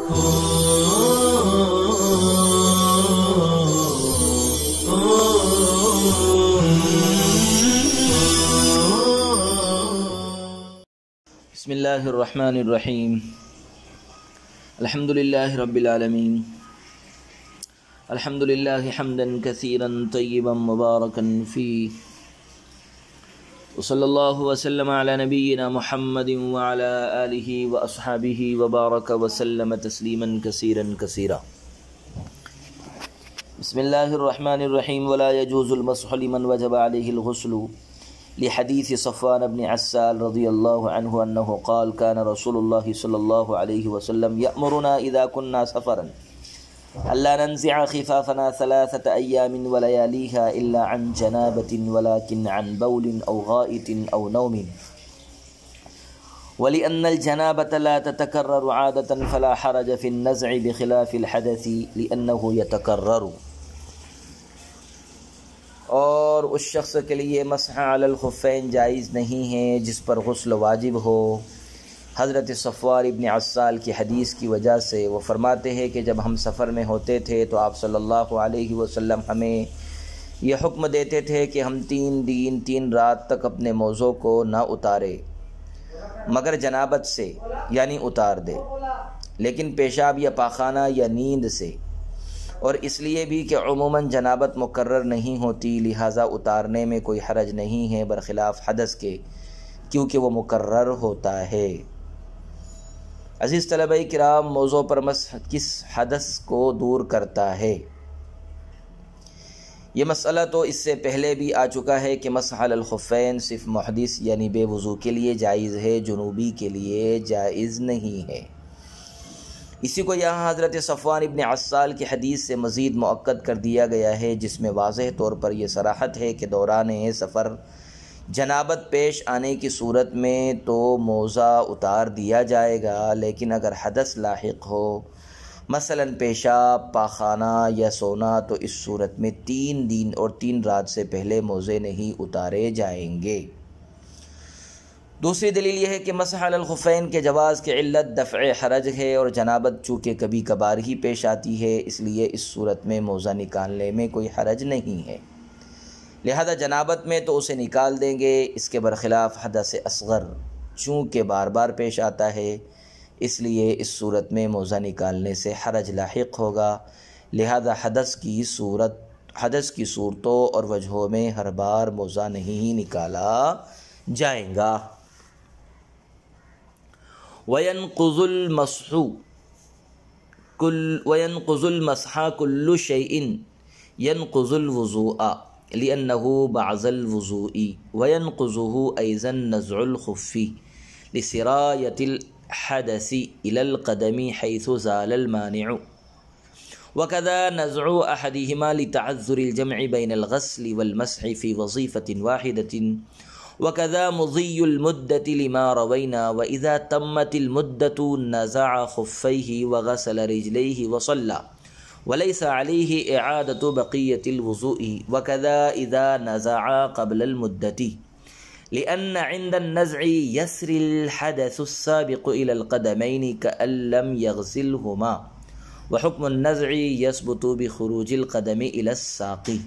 بسم اللہ الرحمن الرحیم الحمدللہ رب العالمین الحمدللہ حمدا کثیرا طیبا مبارکا فیہ وصلی اللہ وسلم علی نبینا محمد وعلی آلہ واصحابہ وبارک وسلم تسلیما کثیرا کثیرا۔ بسم اللہ الرحمن الرحیم ولا يجوز المسح لمن وجب علیہ الغسل لحديث صفوان بن عسال رضي الله عنه أنه قال كان رسول الله صلى الله عليه وسلم يأمرنا إذا كنا سفرا ألا ننزع خفافنا 3 أيام ولياليها إلا عن جنابة ولكن عن بول أو غائط أو نوم، ولأن الجنابة لا تتكرر عادة فلا حرج في النزع بخلاف الحدث لأنه يتكرر۔ اور اس شخص کے لیے مسح علی الخفین جائز نہیں ہے جس پر غسل واجب ہو۔ حضرت صفوان ابن عسال کی حدیث کی وجہ سے وہ فرماتے ہیں کہ جب ہم سفر میں ہوتے تھے تو آپ صلی اللہ علیہ وسلم ہمیں یہ حکم دیتے تھے کہ ہم 3 دن 3 رات تک اپنے موضوع کو نہ اتارے مگر جنابت سے، یعنی اتار دے، لیکن پیشاب یا پاخانہ یا نیند سے، اور اس لیے بھی کہ عموماً جنابت مقرر نہیں ہوتی، لہٰذا اتارنے میں کوئی حرج نہیں ہے برخلاف حدث کے، کیونکہ وہ مقرر ہوتا ہے۔ عزیز طلبہ کرام، موضوع پر مسح کس حدث کو دور کرتا ہے؟ یہ مسئلہ تو اس سے پہلے بھی آ چکا ہے کہ مسح علی الخفین صرف محدث یعنی بے وضو کے لیے جائز ہے، جنوبی کے لیے جائز نہیں ہے۔ اسی کو یہاں حضرت صفوان ابن عسال کی حدیث سے مزید مؤکد کر دیا گیا ہے، جس میں واضح طور پر یہ صراحت ہے کہ دوران سفر جنابت پیش آنے کی صورت میں تو موزہ اتار دیا جائے گا، لیکن اگر حدث لاحق ہو، مثلا پیشاب، پاخانہ یا سونا، تو اس صورت میں 3 دن اور 3 رات سے پہلے موزے نہیں اتارے جائیں گے۔ دوسری دلیل یہ ہے کہ مسح علی الخفین کے جواز کی علت دفع حرج ہے، اور جنابت چونکہ کبھی کبھار ہی پیش آتی ہے، اس لیے اس صورت میں موزہ نکالنے میں کوئی حرج نہیں ہے، لہذا جنابت میں تو اسے نکال دیں گے۔ اس کے برخلاف حدث اصغر چونکہ بار بار پیش آتا ہے، اس لیے اس صورت میں موزہ نکالنے سے حرج لاحق ہوگا، لہذا حدث کی صورتوں اور وجہوں میں ہر بار موزہ نہیں نکالا جائے گا۔ وَيَنْقُضُ الْمَسْحَ كُلُّ شَيْءٍ يَنْقُضُ الْوُضُوءَ لِأَنَّهُ بَعْضَ الْوُضُوءِ وَيَنْقُضُهُ أَيْضًا نَزْعُ الْخُفِّ لِسِرَايَةِ الْحَدَثِ إِلَى الْقَدَمِ حَيْثُ زَالَ الْمَانِعُ، وَكَذَا نَزْعُ أَحَدِهِمَا لِتَعَذُّرِ الْجَمْعِ بَيْنَ الْغَسْلِ وَالْمَسْحِ فِي وَظِيفَةٍ وَاحِدَةٍ، وَكَذَا مُضِيُّ الْمُدَّةِ لِمَا رَوَيْنَا، وَإِذَا تَمَّتِ الْمُدَّةُ نَزَعَ خُفَّيْهِ وَغَسَلَ رِجْلَيْهِ وَصَلَّى وَلَيْسَ عَلَيْهِ إِعَادَةُ بَقِيَّةِ الْوُضُوءِ، وَكَذَا إِذَا نَزَعَ قَبْلَ الْمُدَّةِ، لِأَنَّ عِنْدَ النَّزْعِ يَسْرِي الْحَدَثُ السَّابِقُ إِلَى الْقَدَمَيْنِ كَأَنْ لَمْ يَغْسِلْهُمَا، وَحُكْمُ النَّزْعِ يَثْبُتُ بِخُرُوجِ الْقَدَمِ إِلَى السَّاقِ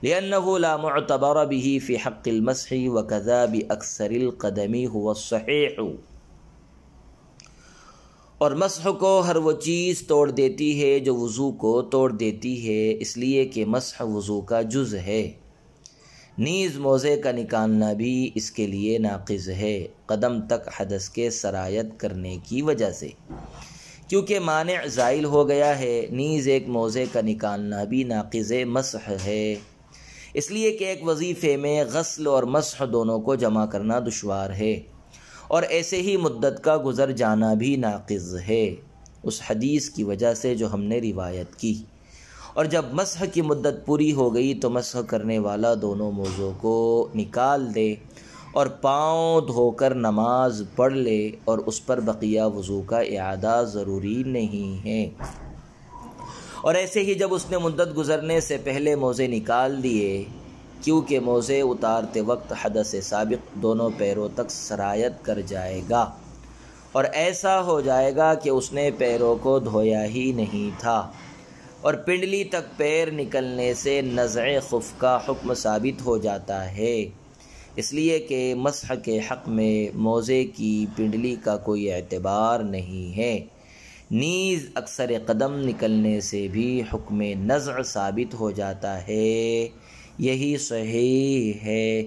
لأنه لا معتبر به في حق المسح، وكذا بأكثر القدم هو الصحيح۔ اور مسح کو ہر وہ چیز توڑ دیتی ہے جو وضو کو توڑ دیتی ہے، اس لیے کہ مسح وضو کا جز ہے، نیز موزے کا نکالنا بھی اس کے لیے ناقض ہے قدم تک حدث کے سرایت کرنے کی وجہ سے، کیونکہ مانع زائل ہو گیا ہے، نیز ایک موزے کا نکالنا بھی ناقض مسح ہے، اس لیے کہ ایک وظیفے میں غسل اور مسح دونوں کو جمع کرنا دشوار ہے، اور ایسے ہی مدت کا گزر جانا بھی ناقض ہے اس حدیث کی وجہ سے جو ہم نے روایت کی۔ اور جب مسح کی مدت پوری ہو گئی تو مسح کرنے والا دونوں موضوع کو نکال دے اور پاؤں دھو کر نماز پڑھ لے، اور اس پر بقیہ وضو کا اعادہ ضروری نہیں ہے۔ اور ایسے ہی جب اس نے مدت گزرنے سے پہلے موزے نکال دیے، کیونکہ موزے اتارتے وقت حدث سابق دونوں پیروں تک سرایت کر جائے گا، اور ایسا ہو جائے گا کہ اس نے پیروں کو دھویا ہی نہیں تھا، اور پنڈلی تک پیر نکلنے سے نزع خف کا حکم ثابت ہو جاتا ہے، اس لیے کہ مسح کے حق میں موزے کی پنڈلی کا کوئی اعتبار نہیں ہے۔ نیز اکثر قدم نکلنے سے بھی حکم نزع ثابت ہو جاتا ہے، یہی صحیح ہے۔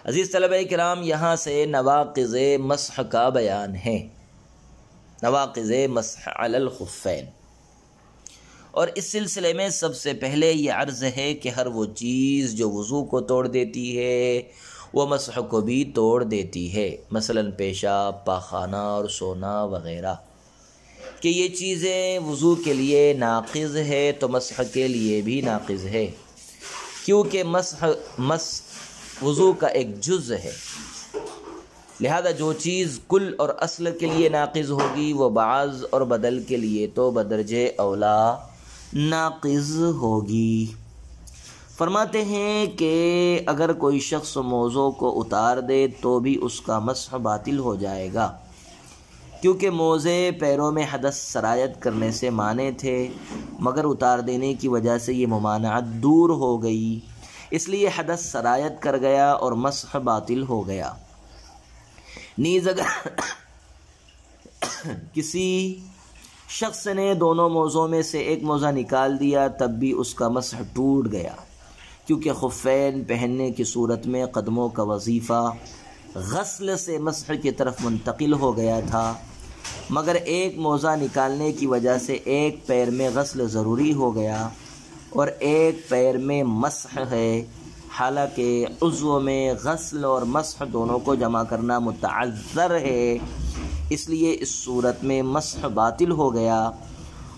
عزیز طلبہ کرام، یہاں سے نواقض مسح کا بیان ہے، نواقض مسح علی الخفین، اور اس سلسلے میں سب سے پہلے یہ عرض ہے کہ ہر وہ چیز جو وضو کو توڑ دیتی ہے وہ مسح کو بھی توڑ دیتی ہے، مثلا پیشاب، پاخانہ اور سونا وغیرہ، کہ یہ چیزیں وضو کے لیے ناقض ہے تو مسح کے لیے بھی ناقض ہے، کیونکہ مسح وضو کا ایک جز ہے، لہذا جو چیز کل اور اصل کے لیے ناقض ہوگی وہ بعض اور بدل کے لیے تو بدرجہ اولا ناقض ہوگی۔ فرماتے ہیں کہ اگر کوئی شخص موزوں کو اتار دے تو بھی اس کا مسح باطل ہو جائے گا، کیونکہ موزے پیروں میں حدث سرایت کرنے سے مانے تھے، مگر اتار دینے کی وجہ سے یہ ممانعت دور ہو گئی، اس لیے حدث سرایت کر گیا اور مسح باطل ہو گیا۔ نیز اگر کسی شخص نے دونوں موزوں میں سے ایک موزہ نکال دیا تب بھی اس کا مسح ٹوٹ گیا، کیونکہ خفین پہننے کی صورت میں قدموں کا وظیفہ غسل سے مسح کی طرف منتقل ہو گیا تھا، مگر ایک موزہ نکالنے کی وجہ سے ایک پیر میں غسل ضروری ہو گیا اور ایک پیر میں مسح ہے، حالانکہ عضو میں غسل اور مسح دونوں کو جمع کرنا متعذر ہے، اس لیے اس صورت میں مسح باطل ہو گیا۔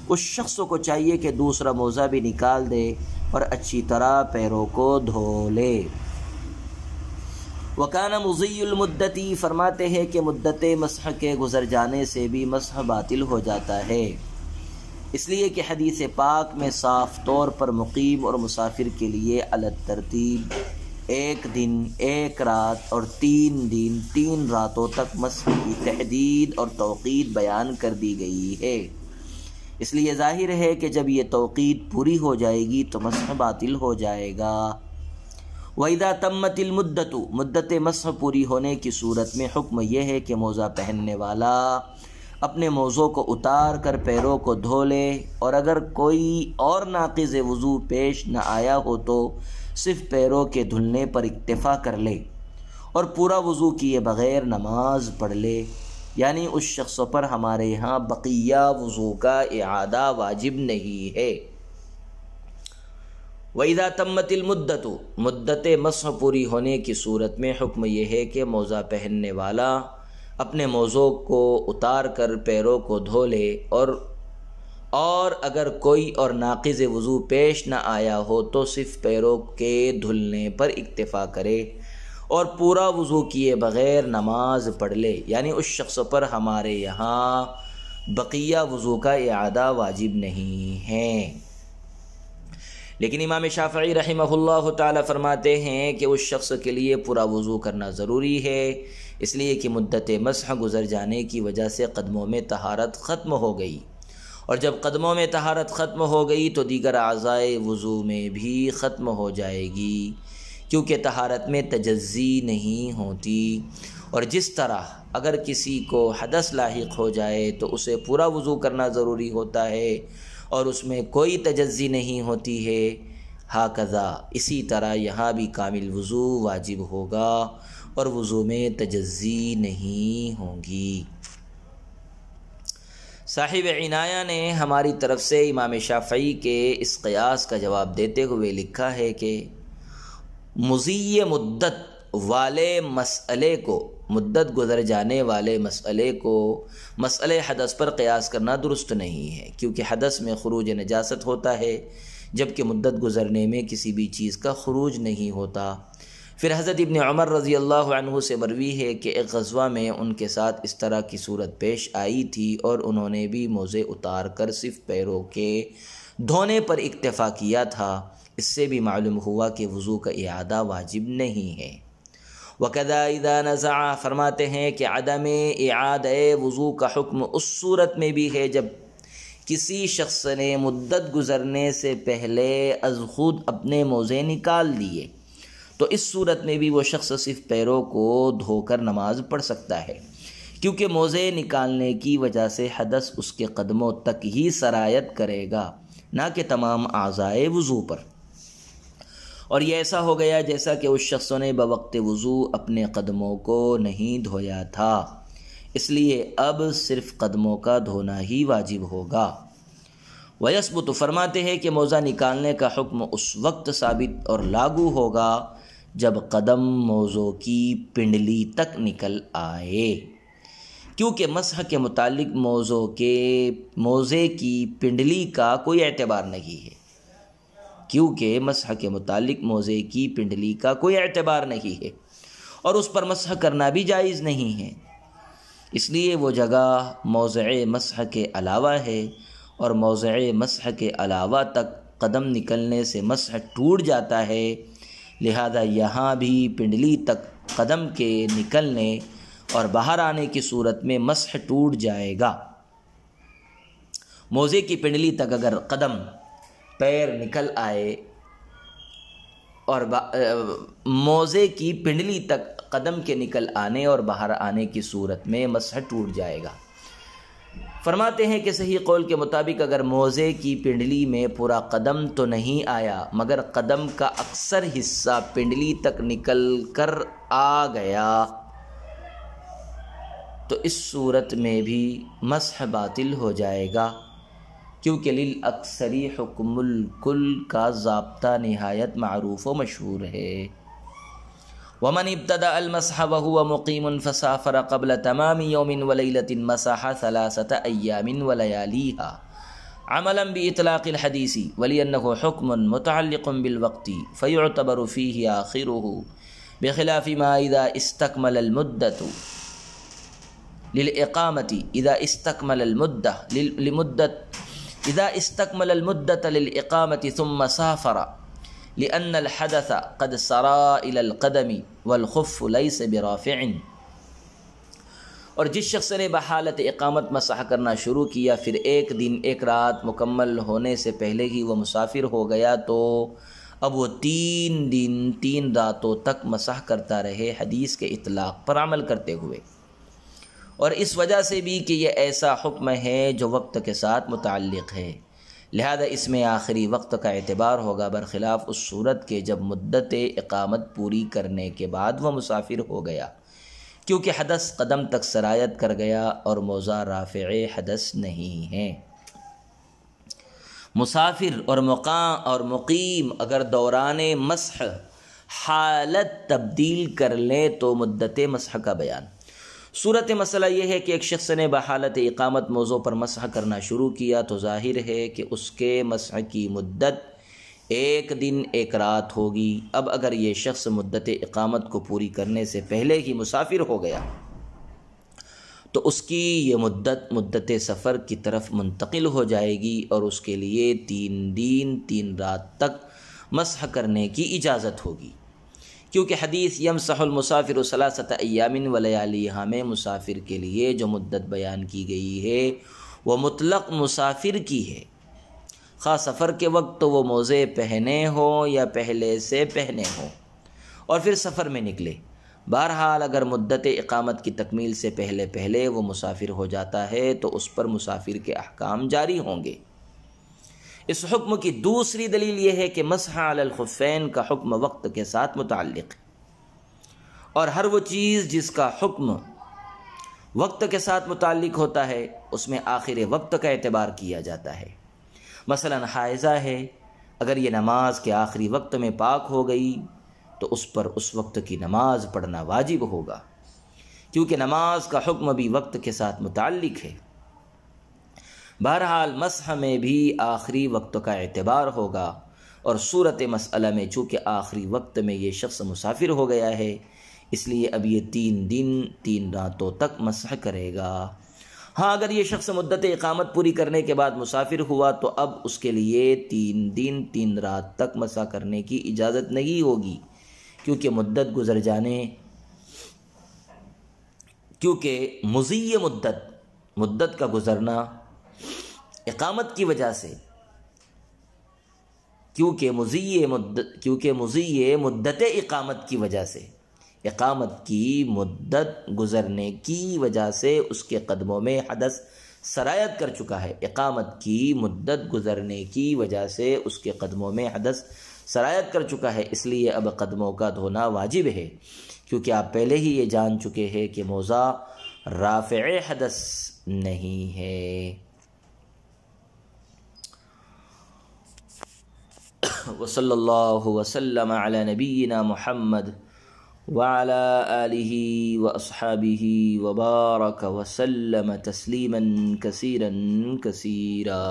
اس شخص کو چاہیے کہ دوسرا موزہ بھی نکال دے اور اچھی طرح پیروں کو دھو لے۔ وَكَانَ مُضِيُّ الْمُدَّةِ، فرماتے ہیں کہ مدت مسح کے گزر جانے سے بھی مسح باطل ہو جاتا ہے، اس لیے کہ حدیث پاک میں صاف طور پر مقیم اور مسافر کے لیے علی الترتیب 1 دن 1 رات اور 3 دن 3 راتوں تک مسح کی تحدید اور توقیت بیان کر دی گئی ہے، اس لیے ظاہر ہے کہ جب یہ توقیت پوری ہو جائے گی تو مسح باطل ہو جائے گا۔ وَإِذَا تَمَّتِ الْمُدَّةُ، مدت مسح پوری ہونے کی صورت میں حکم یہ ہے کہ موزہ پہننے والا اپنے موزوں کو اتار کر پیروں کو دھو لے، اور اگر کوئی اور ناقض وضو پیش نہ آیا ہو تو صرف پیروں کے دھلنے پر اکتفا کر لے اور پورا وضو کیے بغیر نماز پڑھ لے، یعنی اس شخص پر ہمارے یہاں بقیہ وضو کا اعادہ واجب نہیں ہے۔ وَإِذَا تَمَّتِ الْمُدَّةُ، مدت مسح پوری ہونے کی صورت میں حکم یہ ہے کہ موزہ پہننے والا اپنے موزوں کو اتار کر پیروں کو دھو لے، اور اگر کوئی اور ناقض وضو پیش نہ آیا ہو تو صرف پیروں کے دھلنے پر اکتفا کرے اور پورا وضو کیے بغیر نماز پڑھ لے، یعنی اس شخص پر ہمارے یہاں بقیہ وضو کا اعادہ واجب نہیں ہے۔ لیکن امام شافعی رحمہ اللہ تعالی فرماتے ہیں کہ اس شخص کے لیے پورا وضو کرنا ضروری ہے، اس لیے کہ مدت مسح گزر جانے کی وجہ سے قدموں میں طہارت ختم ہو گئی، اور جب قدموں میں طہارت ختم ہو گئی تو دیگر اعضائے وضو میں بھی ختم ہو جائے گی، کیونکہ طہارت میں تجزی نہیں ہوتی، اور جس طرح اگر کسی کو حدث لاحق ہو جائے تو اسے پورا وضو کرنا ضروری ہوتا ہے اور اس میں کوئی تجزی نہیں ہوتی ہے، ہاکذا اسی طرح یہاں بھی کامل وضو واجب ہوگا اور وضو میں تجزی نہیں ہوگی۔ صاحب عنایہ نے ہماری طرف سے امام شافعی کے اس قیاس کا جواب دیتے ہوئے لکھا ہے کہ مضی مدت والے مسئلے کو، مدت گزر جانے والے مسئلے کو مسئلہ حدث پر قیاس کرنا درست نہیں ہے، کیونکہ حدث میں خروج نجاست ہوتا ہے جبکہ مدت گزرنے میں کسی بھی چیز کا خروج نہیں ہوتا۔ پھر حضرت ابن عمر رضی اللہ عنہ سے مروی ہے کہ ایک غزوہ میں ان کے ساتھ اس طرح کی صورت پیش آئی تھی اور انہوں نے بھی موزے اتار کر صرف پیروں کے دھونے پر اکتفا کیا تھا، اس سے بھی معلوم ہوا کہ وضو کا اعادہ واجب نہیں ہے، وَكَذَا إِذَا نَزَعَ، فرماتے ہیں کہ عدم اعادہ وضو کا حکم اس صورت میں بھی ہے جب کسی شخص نے مدت گزرنے سے پہلے از خود اپنے موزے نکال دیے، تو اس صورت میں بھی وہ شخص صرف پیروں کو دھو کر نماز پڑھ سکتا ہے، کیونکہ موزے نکالنے کی وجہ سے حدث اس کے قدموں تک ہی سرایت کرے گا، نہ کہ تمام اعضائے وضو پر۔ اور یہ ایسا ہو گیا جیسا کہ اس شخص نے بوقت وضو اپنے قدموں کو نہیں دھویا تھا، اس لیے اب صرف قدموں کا دھونا ہی واجب ہوگا۔ وَيَثْبُتُ، فرماتے ہیں کہ موزہ نکالنے کا حکم اس وقت ثابت اور لاگو ہوگا جب قدم موزوں کی پنڈلی تک نکل آئے، کیونکہ مسح کے متعلق موزے کی پنڈلی کا کوئی اعتبار نہیں ہے، اور اس پر مسح کرنا بھی جائز نہیں ہے، اس لیے وہ جگہ موضع مسح کے علاوہ ہے، اور موضع مسح کے علاوہ تک قدم نکلنے سے مسح ٹوٹ جاتا ہے، لہذا یہاں بھی پنڈلی تک قدم کے نکلنے اور باہر آنے کی صورت میں مسح ٹوٹ جائے گا۔ موزے کی پنڈلی تک اگر قدم پیر نکل آئے اور موزے کی پنڈلی تک قدم کے نکل آنے اور باہر آنے کی صورت میں مسح ٹوٹ جائے گا۔ فرماتے ہیں کہ صحیح قول کے مطابق اگر موزے کی پنڈلی میں پورا قدم تو نہیں آیا مگر قدم کا اکثر حصہ پنڈلی تک نکل کر آ گیا تو اس صورت میں بھی مسح باطل ہو جائے گا، کیونکہ للاکثری حکم الکل کا ضابطہ نہایت معروف و مشہور ہے۔ ومن ابتدأ المسح وهو مقيم فسافر قبل تمام يوم وليلة مسح 3 أيام ولياليها عملا بإطلاق الحديث، ولأنه حكم متعلق بالوقت فيعتبر فيه آخره، بخلاف ما إذا استكمل المدة للإقامة ثم سافر، لأن الحدث قد سرى إلى القدم والخف ليس برافع۔ اور جس شخص نے بحالت اقامت مسح کرنا شروع کیا پھر ایک دن ایک رات مکمل ہونے سے پہلے ہی وہ مسافر ہو گیا تو اب وہ 3 دن 3 راتوں تک مسح کرتا رہے، حدیث کے اطلاق پر عمل کرتے ہوئے، اور اس وجہ سے بھی کہ یہ ایسا حکم ہے جو وقت کے ساتھ متعلق ہے، لہذا اس میں آخری وقت کا اعتبار ہوگا، برخلاف اس صورت کے جب مدت اقامت پوری کرنے کے بعد وہ مسافر ہو گیا، کیونکہ حدث قدم تک سرایت کر گیا اور موزہ رافع حدث نہیں ہے۔ مسافر اور مقیم اگر دوران مسح حالت تبدیل کر لیں تو مدت مسح کا بیان۔ صورت مسئلہ یہ ہے کہ ایک شخص نے بحالت اقامت موضوع پر مسح کرنا شروع کیا تو ظاہر ہے کہ اس کے مسح کی مدت 1 دن 1 رات ہوگی۔ اب اگر یہ شخص مدت اقامت کو پوری کرنے سے پہلے ہی مسافر ہو گیا تو اس کی یہ مدت سفر کی طرف منتقل ہو جائے گی اور اس کے لیے 3 دن 3 رات تک مسح کرنے کی اجازت ہوگی، کیونکہ حدیث یمسح المسافر 3 ایام ولیالیہا میں مسافر کے لیے جو مدت بیان کی گئی ہے وہ مطلق مسافر کی ہے، خواہ سفر کے وقت تو وہ موزے پہنے ہوں یا پہلے سے پہنے ہوں اور پھر سفر میں نکلے۔ بہرحال اگر مدت اقامت کی تکمیل سے پہلے وہ مسافر ہو جاتا ہے تو اس پر مسافر کے احکام جاری ہوں گے۔ اس حکم کی دوسری دلیل یہ ہے کہ مسح علی الخفین کا حکم وقت کے ساتھ متعلق ہے، اور ہر وہ چیز جس کا حکم وقت کے ساتھ متعلق ہوتا ہے اس میں آخر وقت کا اعتبار کیا جاتا ہے۔ مثلا حائضہ ہے، اگر یہ نماز کے آخری وقت میں پاک ہو گئی تو اس پر اس وقت کی نماز پڑھنا واجب ہوگا، کیونکہ نماز کا حکم بھی وقت کے ساتھ متعلق ہے۔ بہرحال مسح میں بھی آخری وقت کا اعتبار ہوگا، اور صورت مسئلہ میں چونکہ آخری وقت میں یہ شخص مسافر ہو گیا ہے اس لیے اب یہ 3 دن 3 راتوں تک مسح کرے گا۔ ہاں اگر یہ شخص مدت اقامت پوری کرنے کے بعد مسافر ہوا تو اب اس کے لیے 3 دن 3 رات تک مسح کرنے کی اجازت نہیں ہوگی، کیونکہ مدت گزر جانے کیونکہ مضی مدت کا گزرنا اقامت کی وجہ سے، کیونکہ مضی مدت اقامت کی وجہ سے، اقامت کی مدت گزرنے کی وجہ سے اس کے قدموں میں حدث سرایت کر چکا ہے، اقامت کی مدت گزرنے کی وجہ سے اس کے قدموں میں حدث سرایت کر چکا ہے، اس لیے اب قدموں کا دھونا واجب ہے، کیونکہ آپ پہلے ہی یہ جان چکے ہیں کہ موضع رافع حدث نہیں ہے۔ وصلی اللہ وسلم علی نبینا محمد وعلى آلہ واصحابہ وبارک وسلم تسلیما کثیرا کثیرا۔